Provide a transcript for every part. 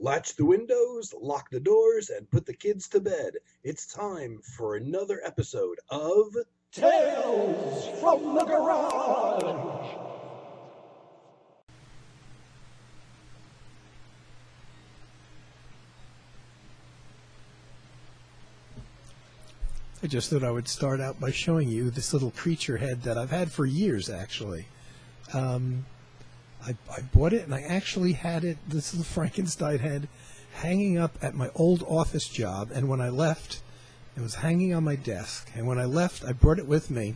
Latch the windows, lock the doors, and put the kids to bed. It's time for another episode of Tales from the Garage! I just thought I would start out by showing you this little creature head that I've had for years, actually. I bought it, and I actually had it, this little Frankenstein head, hanging up at my old office job, and when I left, it was hanging on my desk. And when I left, I brought it with me.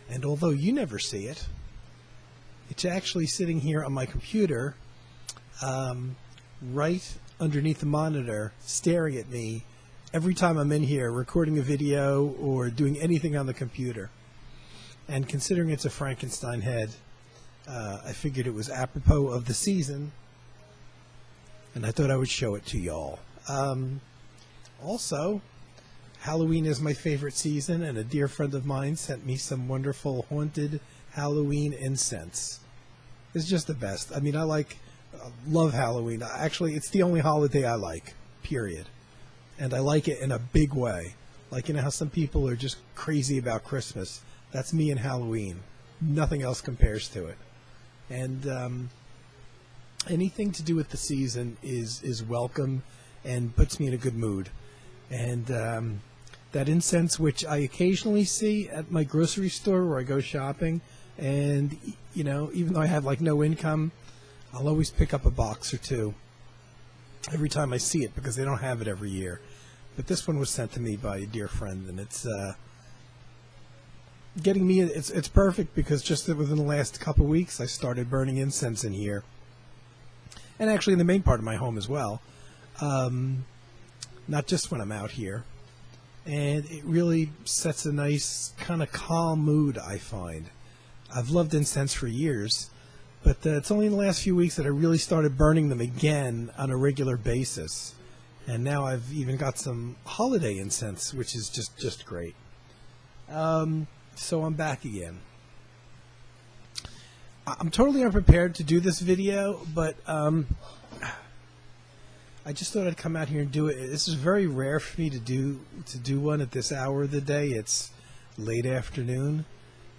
And although you never see it, it's actually sitting here on my computer, right underneath the monitor, staring at me every time I'm in here recording a video or doing anything on the computer. And considering it's a Frankenstein head, I figured it was apropos of the season, and I thought I would show it to y'all. Also, Halloween is my favorite season, and a dear friend of mine sent me some wonderful haunted Halloween incense. It's just the best. I mean, love Halloween. Actually, it's the only holiday I like, period. And I like it in a big way. Like, you know how some people are just crazy about Christmas? That's me and Halloween. Nothing else compares to it. And anything to do with the season is welcome and puts me in a good mood. And that incense, which I occasionally see at my grocery store where I go shopping, and, you know, even though I have, like, no income, I'll always pick up a box or two every time I see it, because they don't have it every year. But this one was sent to me by a dear friend, and it's getting me. It's perfect, because just within the last couple of weeks, I started burning incense in here, and actually in the main part of my home as well. Not just when I'm out here, and it really sets a nice kind of calm mood, I find. I've loved incense for years. But it's only in the last few weeks that I really started burning them again on a regular basis. And now I've even got some holiday incense, which is just great. So I'm back again. I'm totally unprepared to do this video, but I just thought I'd come out here and do it. This is very rare for me to do one at this hour of the day. It's late afternoon.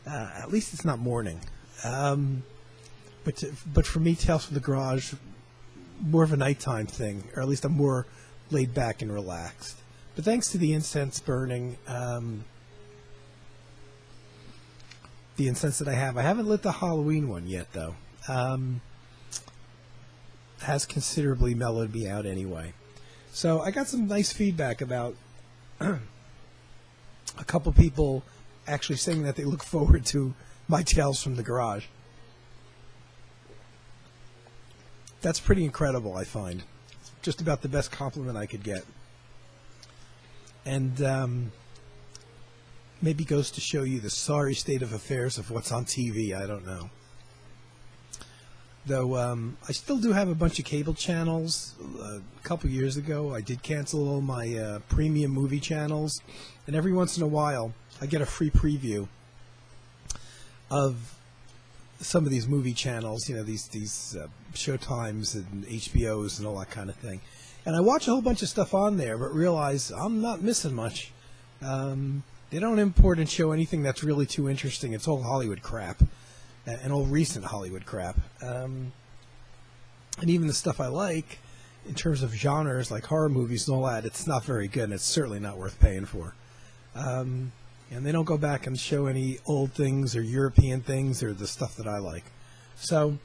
At least it's not morning. But for me, Tales from the Garage, more of a nighttime thing, or at least I'm more laid back and relaxed. But thanks to the incense burning, the incense that I haven't lit the Halloween one yet, though. Has considerably mellowed me out anyway. So I got some nice feedback about a couple people actually saying that they look forward to my Tales from the Garage. That's pretty incredible, I find. It's just about the best compliment I could get. And maybe goes to show you the sorry state of affairs of what's on TV. I don't know. Though I still do have a bunch of cable channels. A couple years ago, I did cancel all my premium movie channels. And every once in a while, I get a free preview of some of these movie channels, you know, these Showtimes and HBOs and all that kind of thing. And I watch a whole bunch of stuff on there, but realize I'm not missing much. They don't import and show anything that's really too interesting. It's all Hollywood crap, and all recent Hollywood crap. And even the stuff I like, in terms of genres like horror movies and all that, it's not very good, and it's certainly not worth paying for. And they don't go back and show any old things or European things or the stuff that I like. So,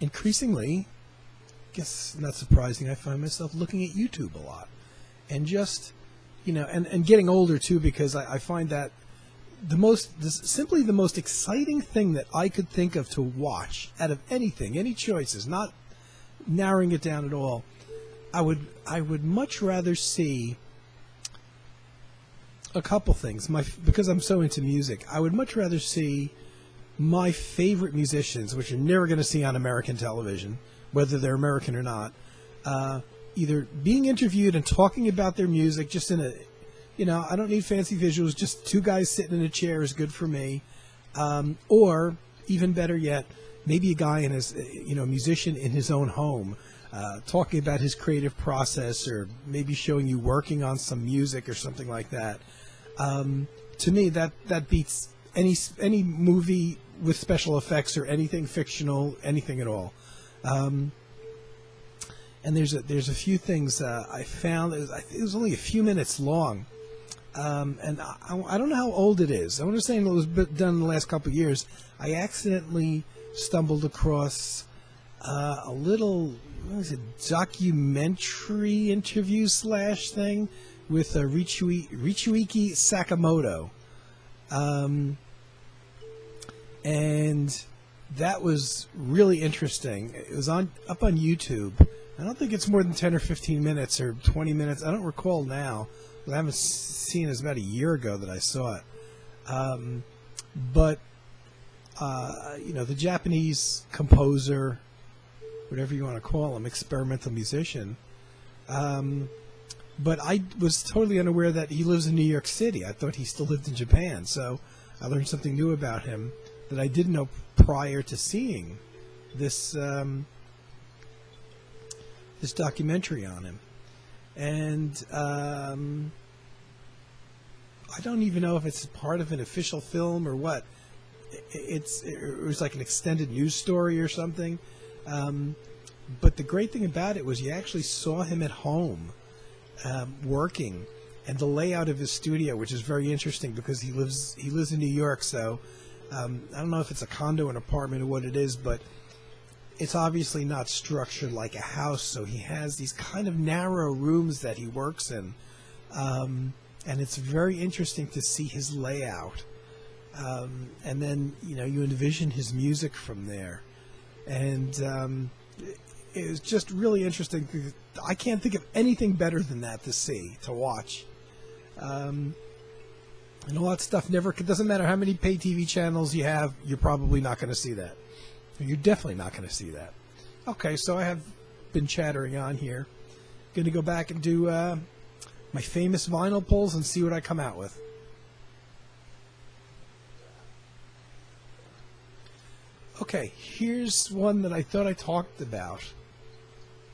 increasingly, I guess not surprising, I find myself looking at YouTube a lot. And just, you know, and getting older too, because I find that simply the most exciting thing that I could think of to watch out of anything, any choices, not narrowing it down at all, I would much rather see a couple things. Because I'm so into music, I would much rather see my favorite musicians, which you're never going to see on American television, whether they're American or not, either being interviewed and talking about their music just in a, you know, I don't need fancy visuals, just two guys sitting in a chair is good for me. Or, even better yet, maybe a guy in his, a musician in his own home, talking about his creative process, or maybe showing you working on some music or something like that. To me, that beats any movie with special effects or anything fictional, anything at all. And there's a few things I found. It was only a few minutes long, and I don't know how old it is. I want to say it was done in the last couple of years. I accidentally stumbled across a little, what was it, documentary interview / thing with Richuiki Sakamoto, and that was really interesting. It was up on YouTube. I don't think it's more than 10 or 15 minutes or 20 minutes. I don't recall now. I haven't seen it. It was about a year ago that I saw it. But the Japanese composer, whatever you want to call him, experimental musician. But I was totally unaware that he lives in New York City. I thought he still lived in Japan. So I learned something new about him that I didn't know prior to seeing this this documentary on him. And I don't even know if it's part of an official film or what. It was like an extended news story or something. But the great thing about it was you actually saw him at home working, and the layout of his studio, which is very interesting because he lives in New York. So I don't know if it's a condo, an apartment, or what it is, but it's obviously not structured like a house. So he has these kind of narrow rooms that he works in, and it's very interesting to see his layout. And then you envision his music from there, and it was just really interesting. I can't think of anything better than that to watch. And all that stuff doesn't matter how many pay TV channels you have, you're probably not going to see that. You're definitely not going to see that. Okay, so I have been chattering on here. Going to go back and do my famous vinyl pulls and see what I come out with. Okay, here's one that I thought I talked about.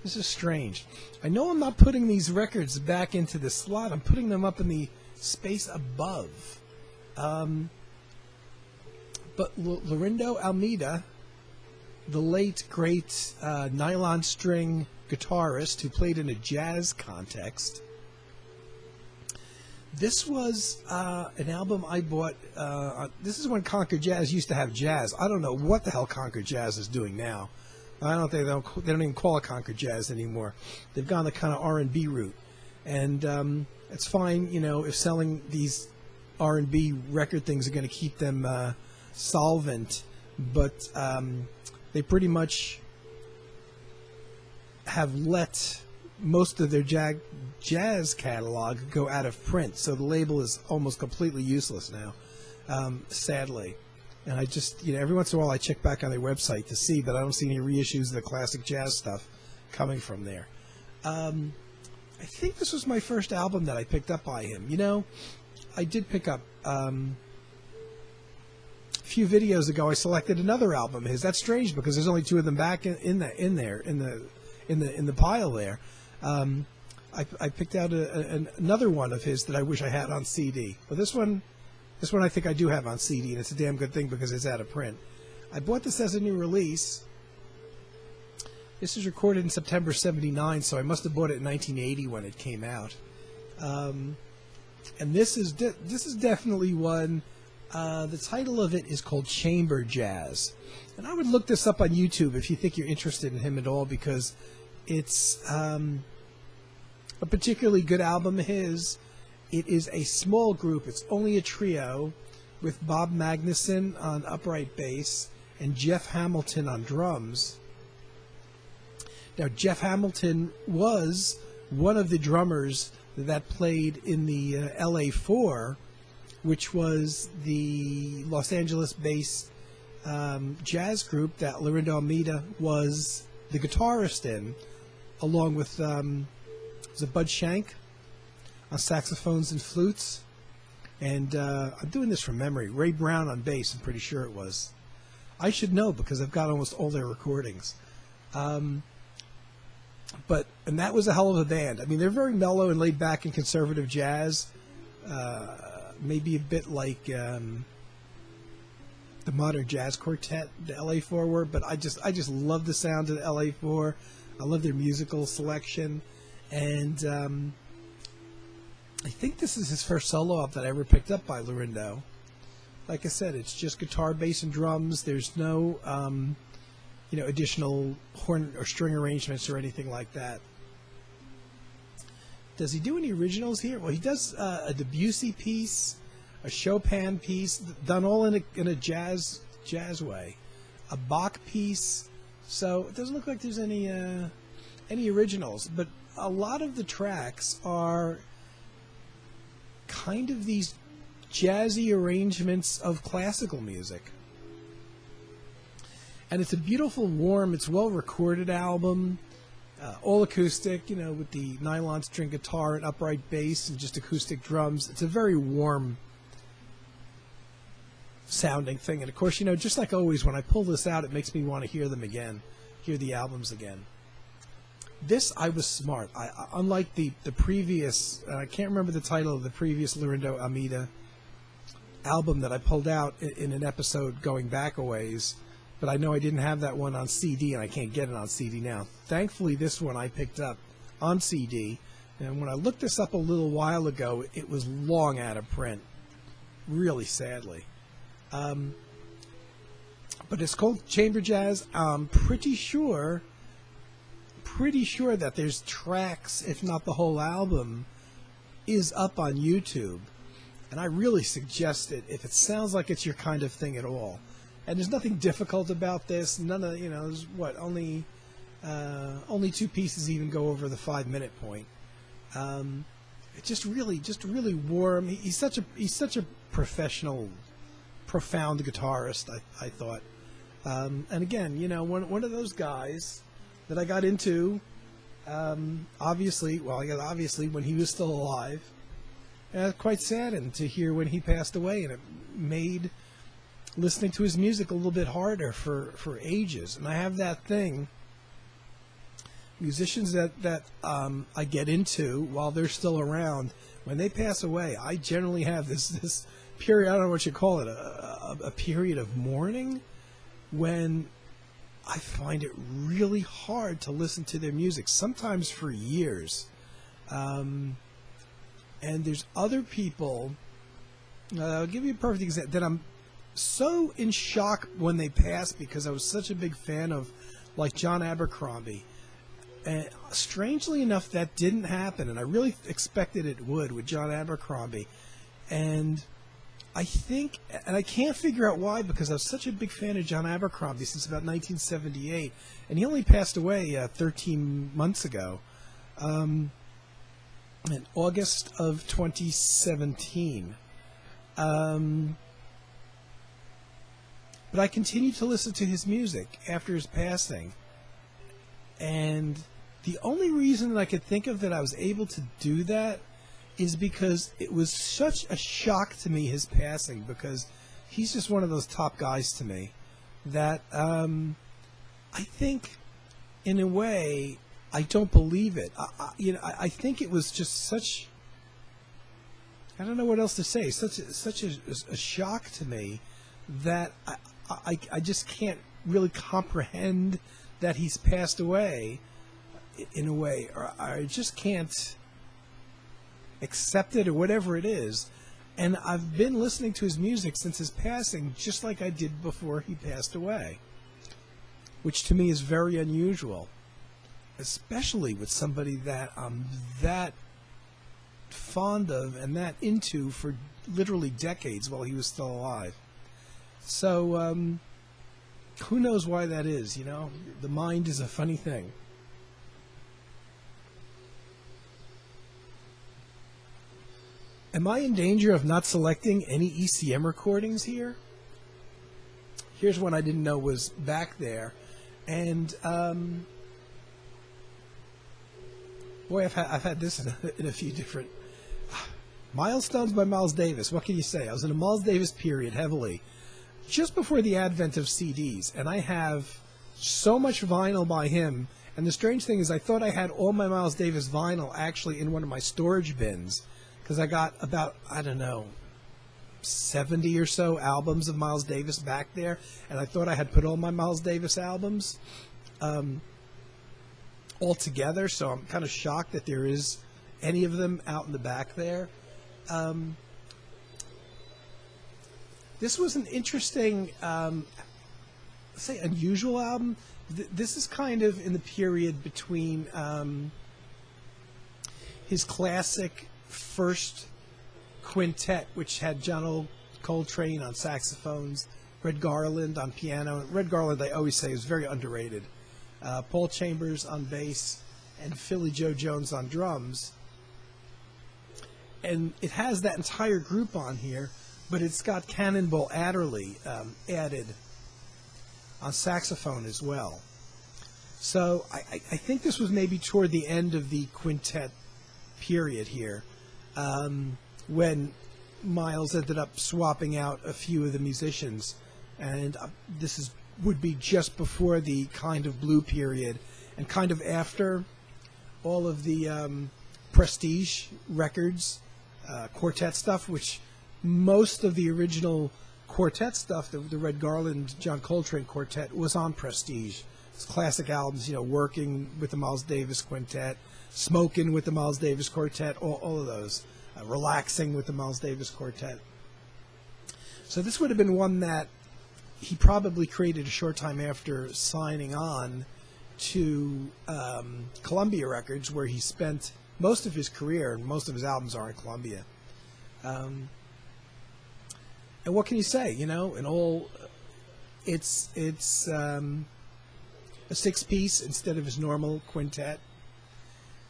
This is strange. I know I'm not putting these records back into the slot. I'm putting them up in the space above. But Laurindo Almeida, the late, great nylon string guitarist who played in a jazz context. This was an album I bought. This is when Concord Jazz used to have jazz. I don't know what the hell Concord Jazz is doing now. I don't think they don't even call it Concord Jazz anymore. They've gone the kind of R&B route, and it's fine, if selling these R&B record things are going to keep them solvent, but they pretty much have let most of their jazz catalog go out of print, so the label is almost completely useless now, sadly. And I just, every once in a while I check back on their website to see, but I don't see any reissues of the classic jazz stuff coming from there. I think this was my first album that I picked up by him. I did pick up a few videos ago. I selected another album of his. That's strange because there's only two of them back in the pile there. I picked out another one of his that I wish I had on CD. But this one I think I do have on CD, and it's a damn good thing because it's out of print. I bought this as a new release. This is recorded in September '79, so I must have bought it in 1980 when it came out. And this is definitely one. The title of it is called Chamber Jazz, and I would look this up on YouTube if you think you're interested in him at all, because it's a particularly good album of his. It is a small group. It's only a trio with Bob Magnuson on upright bass and Jeff Hamilton on drums. Now, Jeff Hamilton was one of the drummers that played in the LA4, which was the Los Angeles-based jazz group that Laurindo Almeida was the guitarist in, along with was it Bud Shank on saxophones and flutes, and I'm doing this from memory. Ray Brown on bass, I'm pretty sure it was. I should know because I've got almost all their recordings. And that was a hell of a band. I mean, they're very mellow and laid back and conservative jazz. Maybe a bit like the Modern Jazz Quartet, the LA4 were, but I just love the sound of the LA4. I love their musical selection, and I think this is his first solo album that I ever picked up by Laurindo. Like I said, it's just guitar, bass, and drums. There's no additional horn or string arrangements or anything like that. Does he do any originals here? Well, he does a Debussy piece, a Chopin piece, done all in a jazz way, a Bach piece. So it doesn't look like there's any originals, but a lot of the tracks are kind of these jazzy arrangements of classical music. And it's a beautiful, warm, it's well-recorded album, all acoustic, with the nylon string guitar and upright bass and just acoustic drums. It's a very warm sounding thing. And of course, just like always, when I pull this out, it makes me want to hear them again, hear the albums again. This, I was smart. Unlike the previous, I can't remember the title of the previous Laurindo Almeida album that I pulled out in an episode going back a ways, but I know I didn't have that one on CD, and I can't get it on CD now. Thankfully, this one I picked up on CD, and when I looked this up a little while ago, it was long out of print, really sadly. But it's called Chamber Jazz. I'm pretty sure that there's tracks, if not the whole album, is up on YouTube. And I really suggest it if it sounds like it's your kind of thing at all. And there's nothing difficult about this. None of, there's only 2 pieces even go over the 5-minute point. It's just really warm. He's such a professional, profound guitarist, I thought. And again, one of those guys that I got into, obviously when he was still alive. And I was quite saddened to hear when he passed away, and it made listening to his music a little bit harder for ages. And I have that thing, musicians that I get into while they're still around, when they pass away, I generally have this period, I don't know what you call it, a period of mourning, when I find it really hard to listen to their music, sometimes for years. And there's other people, I'll give you a perfect example, that I'm so in shock when they pass because I was such a big fan of, like, John Abercrombie. And strangely enough, that didn't happen, and I really expected it would with John Abercrombie. And I think, and I can't figure out why, because I was such a big fan of John Abercrombie since about 1978, and he only passed away 13 months ago, in August of 2017. But I continued to listen to his music after his passing, and the only reason that I could think of that I was able to do that is because it was such a shock to me, his passing, because he's just one of those top guys to me that I think, in a way, I don't believe it. I think it was just such, I don't know what else to say, such a shock to me that I just can't really comprehend that he's passed away, in a way, or I just can't accept it, or whatever it is. And I've been listening to his music since his passing, just like I did before he passed away, which to me is very unusual, especially with somebody that I'm that fond of and that into for literally decades while he was still alive. So who knows why that is, The mind is a funny thing. Am I in danger of not selecting any ECM recordings here? Here's one I didn't know was back there. And, boy, I've had this in a few different... Milestones by Miles Davis. What can you say? I was in a Miles Davis period heavily. just before the advent of CDs, and I have so much vinyl by him. And the strange thing is, I thought I had all my Miles Davis vinyl actually in one of my storage bins, because I got about, I don't know, 70 or so albums of Miles Davis back there, and I thought I had put all my Miles Davis albums all together, so I'm kind of shocked that there is any of them out in the back there. This was an interesting, say, unusual album. This is kind of in the period between his classic first quintet, which had John Coltrane on saxophones, Red Garland on piano. And Red Garland, I always say, is very underrated. Paul Chambers on bass and Philly Joe Jones on drums. And it has that entire group on here, but it's got Cannonball Adderley added on saxophone as well. So I think this was maybe toward the end of the quintet period here, when Miles ended up swapping out a few of the musicians, and this would be just before the Kind of Blue period, and kind of after all of the Prestige records, quartet stuff, which most of the original quartet stuff, the Red Garland, John Coltrane quartet, was on Prestige. It's classic albums, Working with the Miles Davis Quintet, Smoking with the Miles Davis Quartet, all of those. Relaxing with the Miles Davis Quartet. So this would have been one that he probably created a short time after signing on to Columbia Records, where he spent most of his career, and most of his albums are in Columbia. And what can you say? It's a six-piece instead of his normal quintet.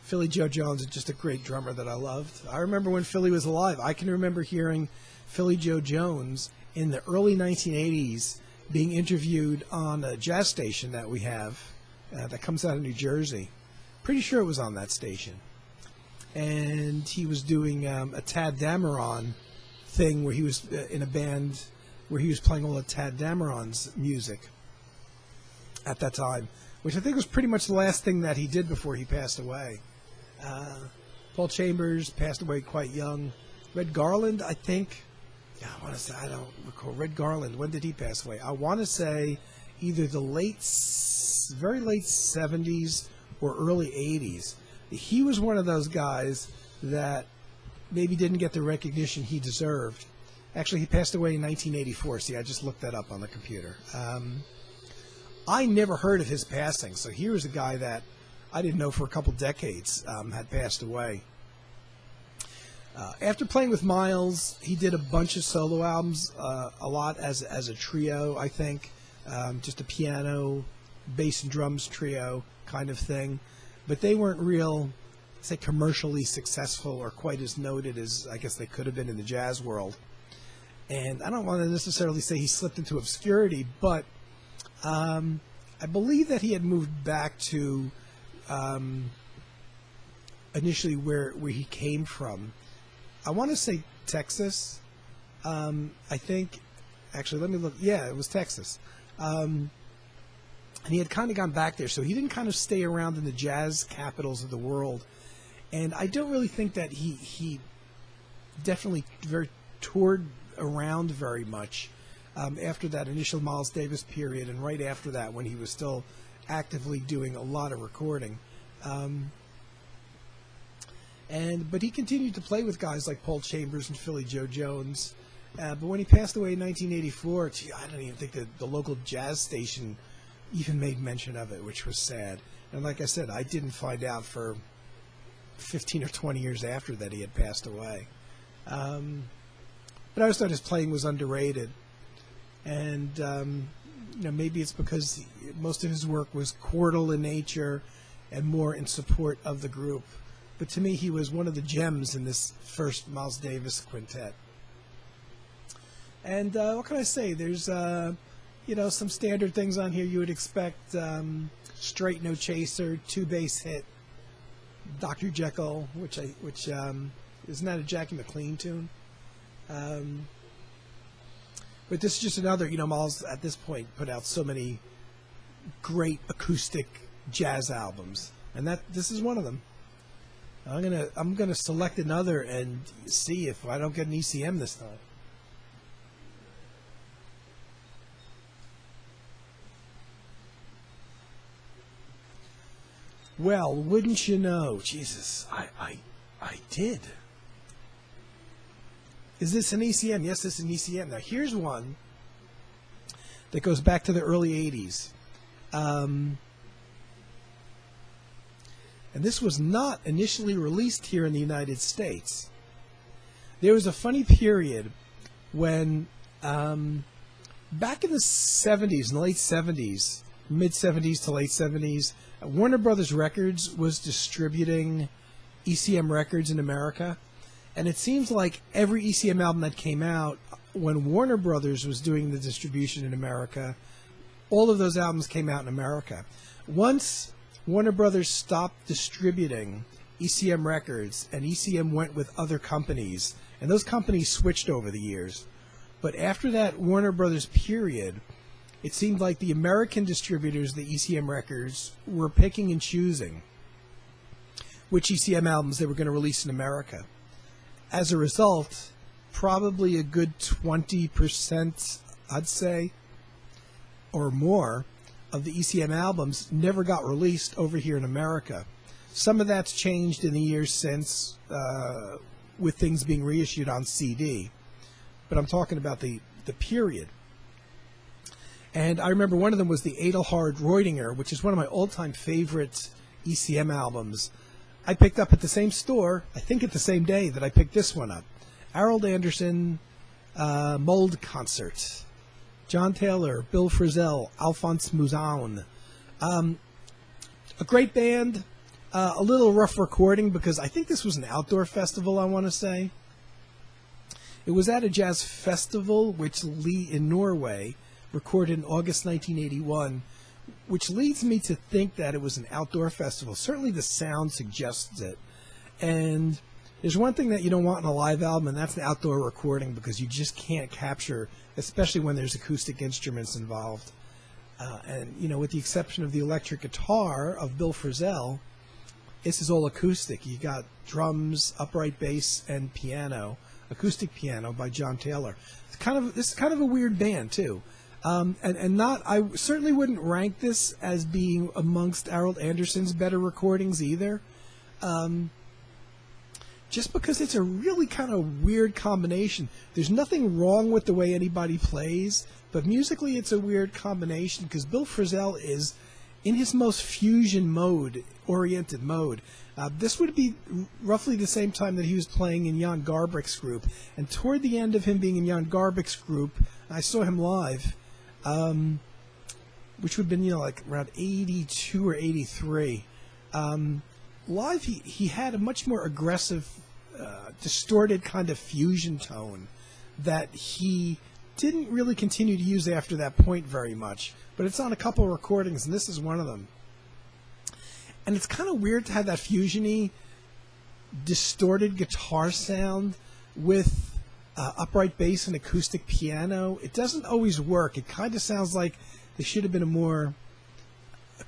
Philly Joe Jones is just a great drummer that I loved. I remember when Philly was alive. I can remember hearing Philly Joe Jones in the early 1980s being interviewed on a jazz station that we have that comes out of New Jersey. Pretty sure it was on that station. And he was doing a Tad Dameron thing where he was in a band where he was playing all of Tad Dameron's music at that time, which I think was pretty much the last thing that he did before he passed away. Paul Chambers passed away quite young. Red Garland, I think, I don't recall. Red Garland, when did he pass away? I want to say either the very late 70s or early 80s. He was one of those guys that maybe didn't get the recognition he deserved. Actually, he passed away in 1984. See, I just looked that up on the computer. I never heard of his passing, so here was a guy that I didn't know for a couple decades had passed away. After playing with Miles, he did a bunch of solo albums, a lot as a trio, I think. Just a piano, bass and drums trio kind of thing. But they weren't real, say, commercially successful or quite as noted as I guess they could have been in the jazz world. And I don't want to necessarily say he slipped into obscurity, but I believe that he had moved back to initially where he came from. I want to say Texas. I think, actually, let me look. Yeah, it was Texas. And he had kind of gone back there, so he didn't kind of stay around in the jazz capitals of the world. And I don't really think that he definitely toured around very much after that initial Miles Davis period, and right after that when he was still actively doing a lot of recording. But he continued to play with guys like Paul Chambers and Philly Joe Jones. But when he passed away in 1984, I don't even think that the local jazz station even made mention of it, which was sad. And like I said, I didn't find out for 15 or 20 years after that he had passed away. But I always thought his playing was underrated. And maybe it's because most of his work was chordal in nature and more in support of the group. But to me, he was one of the gems in this first Miles Davis quintet. And what can I say? There's some standard things on here you would expect. Straight No Chaser, 2-bass hit, Dr. Jekyll, which isn't that a Jackie McLean tune? But this is just another, Miles at this point put out so many great acoustic jazz albums, and this is one of them. I'm gonna select another and see if I don't get an ECM this time. Well, wouldn't you know? Jesus, I did. Is this an ECM? Yes, this is an ECM. Now, here's one that goes back to the early 80s. And this was not initially released here in the United States. There was a funny period when, back in the 70s, in the late 70s, mid-70s to late 70s, Warner Brothers Records was distributing ECM records in America. And it seems like every ECM album that came out when Warner Brothers was doing the distribution in America, all of those albums came out in America. Once Warner Brothers stopped distributing ECM records and ECM went with other companies, and those companies switched over the years. But after that Warner Brothers period, it seemed like the American distributors, the ECM records, were picking and choosing which ECM albums they were going to release in America. As a result, probably a good 20%, I'd say, or more, of the ECM albums never got released over here in America. Some of that's changed in the years since, with things being reissued on CD. But I'm talking about the period. And I remember one of them was the Adelhard Reudinger, which is one of my all-time favorite ECM albums. I picked up at the same store, I think at the same day that I picked this one up. Harold Anderson, Mold Concert. John Taylor, Bill Frisell, Alphonse Mouzon. A great band, a little rough recording because I think this was an outdoor festival, I want to say. It was at a jazz festival, which Lee in Norway recorded in August 1981, which leads me to think that it was an outdoor festival. Certainly the sound suggests it. And there's one thing that you don't want in a live album, and that's an outdoor recording, because you just can't capture, especially when there's acoustic instruments involved. And, with the exception of the electric guitar of Bill Frisell, this is all acoustic. You got drums, upright bass, and piano, acoustic piano by John Taylor. This is kind of a weird band, too. I certainly wouldn't rank this as being amongst Harold Anderson's better recordings either. Just because it's a really kind of weird combination. There's nothing wrong with the way anybody plays, but musically it's a weird combination because Bill Frisell is in his most fusion-oriented mode. This would be roughly the same time that he was playing in Jan Garbrick's group. And toward the end of him being in Jan Garbrick's group, I saw him live, which would have been, like around 82 or 83. Live, he had a much more aggressive, distorted kind of fusion tone that he didn't really continue to use after that point very much. But it's on a couple of recordings, and this is one of them. And it's kind of weird to have that fusion-y, distorted guitar sound with upright bass and acoustic piano. It doesn't always work. It kind of sounds like there should have been a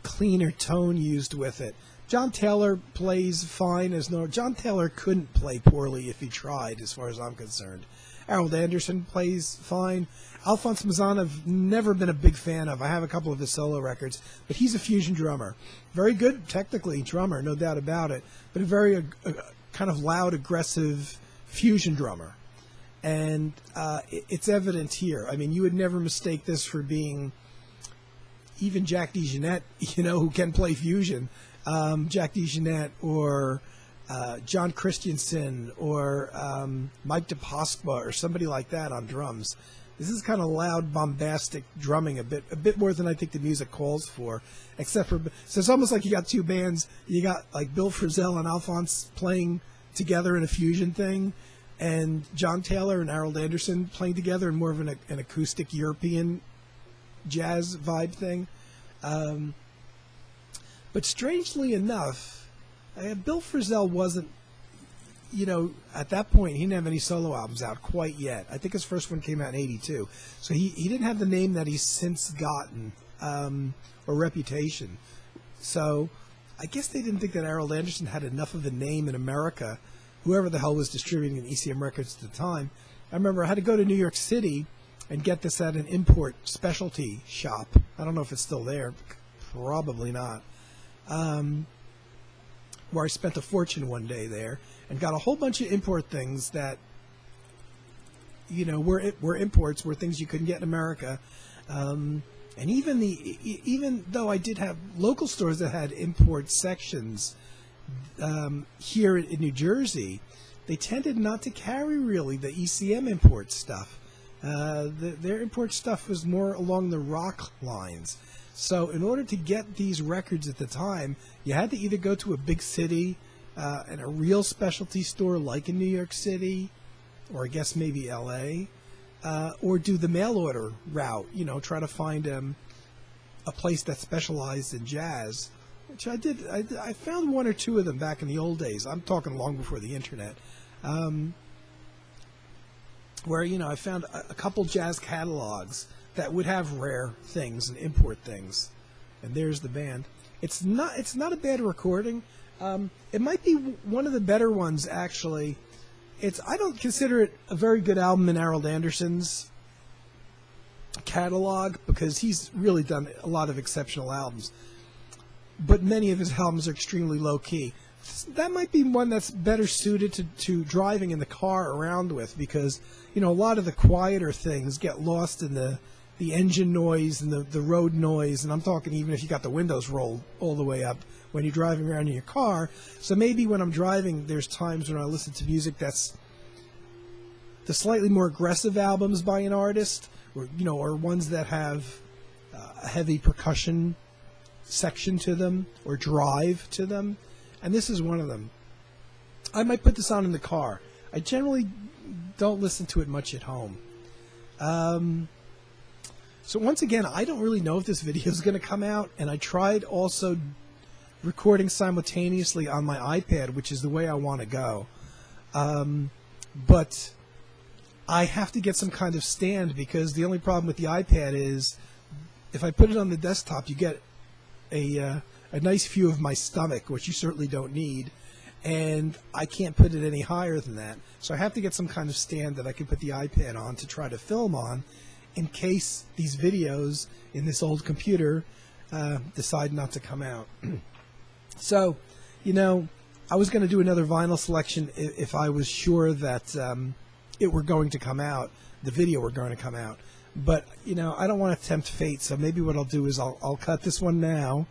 cleaner tone used with it. John Taylor plays fine as no. John Taylor couldn't play poorly if he tried, as far as I'm concerned. Harold Anderson plays fine. Alphonse Mouzon I've never been a big fan of. I have a couple of his solo records, but he's a fusion drummer. Very good, technically, drummer, no doubt about it, but a very kind of loud, aggressive fusion drummer. And it's evident here. I mean, you would never mistake this for being even Jack DeJohnette, who can play fusion. Jack DeJohnette or John Christensen or Mike DePasqua or somebody like that on drums. This is kind of loud, bombastic drumming, a bit more than I think the music calls for. So it's almost like you got two bands. You got like Bill Frisell and Alphonse playing together in a fusion thing, and John Taylor and Harold Anderson playing together in more of an acoustic European jazz vibe thing. But strangely enough, Bill Frisell wasn't at that point, he didn't have any solo albums out quite yet. I think his first one came out in '82. So he didn't have the name that he's since gotten, or reputation. So I guess they didn't think that Harold Anderson had enough of a name in America, whoever the hell was distributing ECM Records at the time. I remember I had to go to New York City and get this at an import specialty shop. I don't know if it's still there. Probably not. Where I spent a fortune one day there and got a whole bunch of import things that, were imports, were things you couldn't get in America. And even though I did have local stores that had import sections here in New Jersey, they tended not to carry really the ECM import stuff. Their import stuff was more along the rock lines. So in order to get these records at the time, you had to either go to a big city and a real specialty store like in New York City, or I guess maybe LA, or do the mail order route, try to find a place that specialized in jazz, which I did. I found one or two of them back in the old days. I'm talking long before the internet, where, I found a couple jazz catalogs that would have rare things and import things. And there's the band. It's not a bad recording. It might be one of the better ones, actually. I don't consider it a very good album in Harold Anderson's catalog, because he's really done a lot of exceptional albums. But many of his albums are extremely low key. That might be one that's better suited to driving in the car around with, because, a lot of the quieter things get lost in the engine noise and the road noise, and I'm talking even if you got the windows rolled all the way up when you're driving around in your car. So maybe when I'm driving, there's times when I listen to music that's the slightly more aggressive albums by an artist, or ones that have a heavy percussion section to them or drive to them, and this is one of them. I might put this on in the car. I generally don't listen to it much at home. So once again, I don't really know if this video is going to come out, and I tried also recording simultaneously on my iPad, which is the way I want to go. But I have to get some kind of stand, because the only problem with the iPad is if I put it on the desktop, you get a nice view of my stomach, which you certainly don't need, and I can't put it any higher than that. So I have to get some kind of stand that I can put the iPad on to try to film on, in case these videos in this old computer decide not to come out. So, I was going to do another vinyl selection if I was sure that it were going to come out, the video were going to come out. But, I don't want to tempt fate, so maybe what I'll do is I'll cut this one now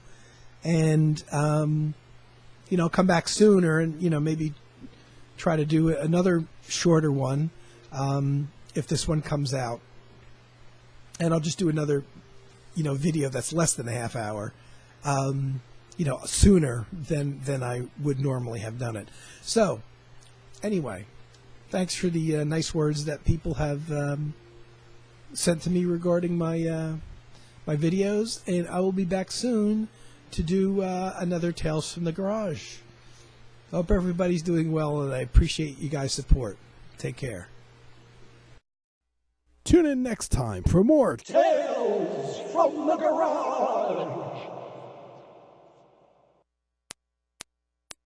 and, come back sooner and, maybe try to do another shorter one if this one comes out. And I'll just do another, video that's less than a half hour, sooner than I would normally have done it. So, anyway, thanks for the nice words that people have sent to me regarding my my videos, and I will be back soon to do another Tales from the Garage. I hope everybody's doing well, and I appreciate you guys' support. Take care. Tune in next time for more Tales from the Garage.